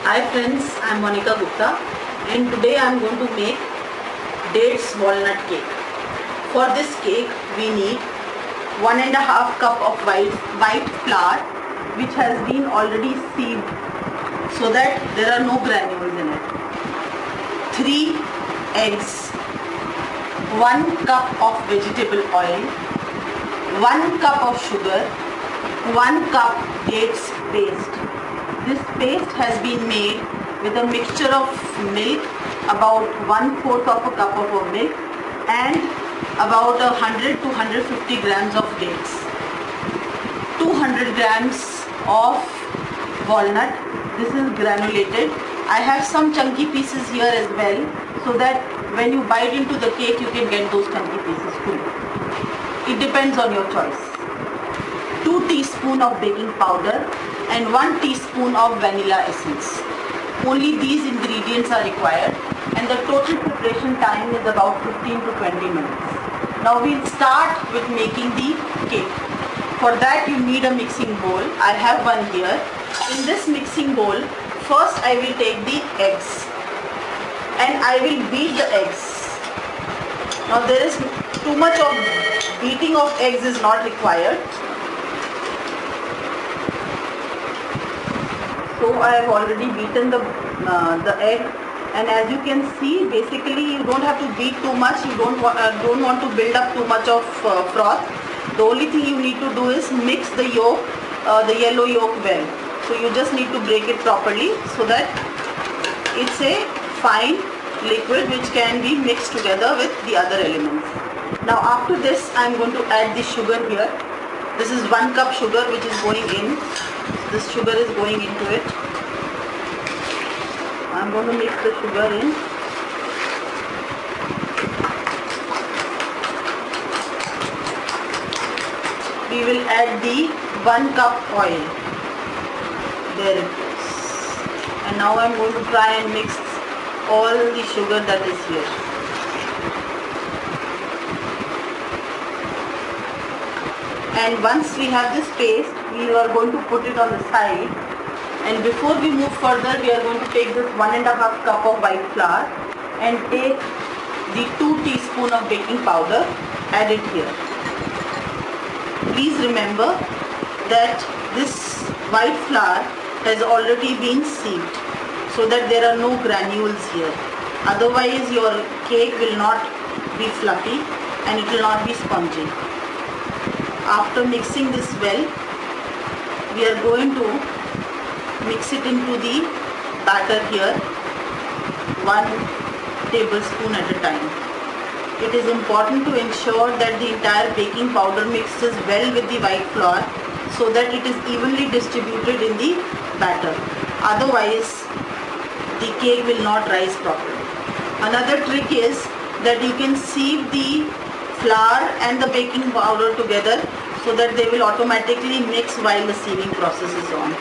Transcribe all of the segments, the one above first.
Hi friends, I am Monica Gupta and today I am going to make dates walnut cake. For this cake we need 1.5 cup of white flour which has been already sieved so that there are no granules in it. 3 eggs, 1 cup of vegetable oil, 1 cup of sugar, 1 cup dates paste. This paste has been made with a mixture of milk, about 1/4 of a cup of milk and about 100 to 150 grams of dates. 200 grams of walnut. This is granulated. I have some chunky pieces here as well so that when you bite into the cake you can get those chunky pieces too. It depends on your choice. 2 teaspoons of baking powder and 1 teaspoon of vanilla essence. Only these ingredients are required and the total preparation time is about 15 to 20 minutes. Now we'll start with making the cake. For that you need a mixing bowl. I have one here. In this mixing bowl, first I will take the eggs and I will beat the eggs. Now there is too much of beating of eggs is not required. So I have already beaten the egg, and as you can see, basically you don't have to beat too much. You don't want to build up too much of froth. The only thing you need to do is mix the yolk, the yellow yolk well. So you just need to break it properly so that it's a fine liquid which can be mixed together with the other elements. Now after this I am going to add the sugar here. This is 1 cup sugar which is going in. This sugar is going into it. I am going to mix the sugar in. We will add the 1 cup oil. There it is. And now I am going to try and mix all the sugar that is here. And once we have this paste, we are going to put it on the side. And before we move further, we are going to take this 1.5 cup of white flour and take the 2 teaspoons of baking powder, add it here. Please remember that this white flour has already been sieved so that there are no granules here. Otherwise your cake will not be fluffy and it will not be spongy. After mixing this well, we are going to mix it into the batter here, 1 tablespoon at a time. It is important to ensure that the entire baking powder mixes well with the white flour so that it is evenly distributed in the batter. Otherwise, the cake will not rise properly. Another trick is that you can sieve the flour and the baking powder together so that they will automatically mix while the sieving process is on.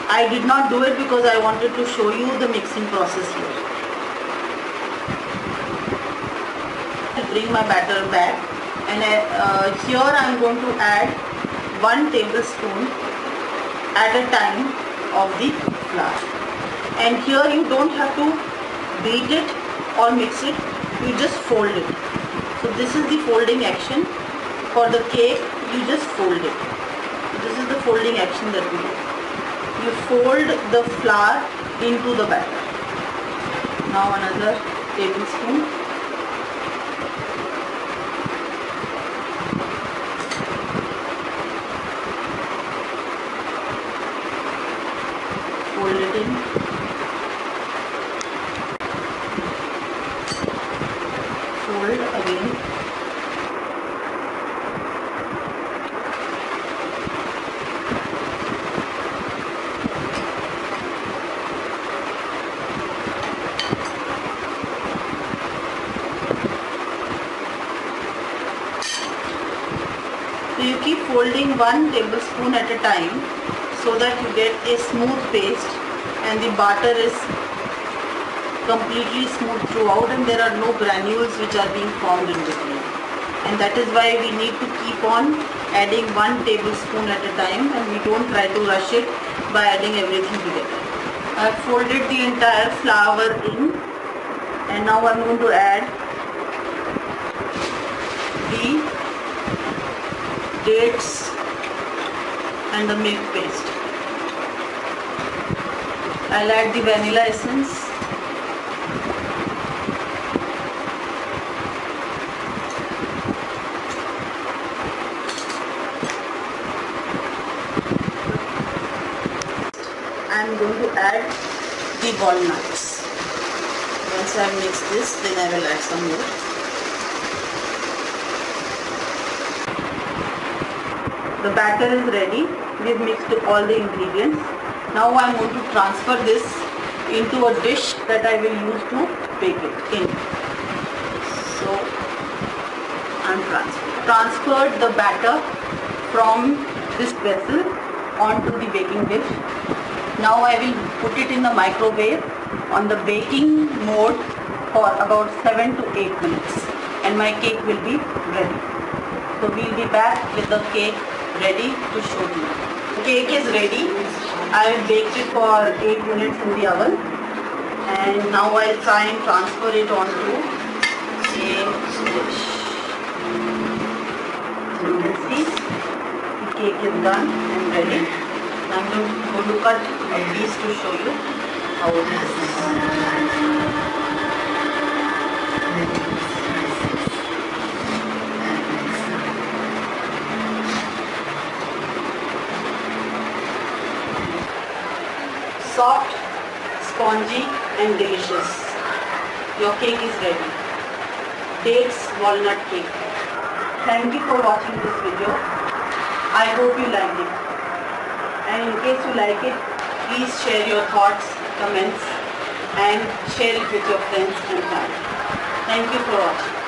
I did not do it because I wanted to show you the mixing process here. I bring my batter back and here I am going to add 1 tablespoon at a time of the flour. And here you don't have to beat it or mix it, you just fold it. So this is the folding action. For the cake, you just fold it. This is the folding action that we do. You fold the flour into the batter. Now another tablespoon. Fold it in. Fold again. So you keep folding 1 tablespoon at a time so that you get a smooth paste and the batter is completely smooth throughout and there are no granules which are being formed in between. And that is why we need to keep on adding 1 tablespoon at a time and we don't try to rush it by adding everything together. I have folded the entire flour in, and now I am going to add the dates and the milk paste. I'll add the vanilla essence. I'm going to add the walnuts. Once I mix this, then I will add some more. The batter is ready. We've mixed all the ingredients. Now I'm going to transfer this into a dish that I will use to bake it in. So I'm transferred the batter from this vessel onto the baking dish. Now I will put it in the microwave on the baking mode for about 7 to 8 minutes, and my cake will be ready. So we'll be back with the cake ready to show you. The cake is ready. I have baked it for 8 minutes in the oven, and now I'll try and transfer it onto a dish. So you can see the cake is done and ready. I'm going to cut a piece to show you how it is. Soft, spongy and delicious. Your cake is ready. Dates walnut cake. Thank you for watching this video. I hope you liked it. And in case you like it, please share your thoughts, comments and share it with your friends and family. Thank you for watching.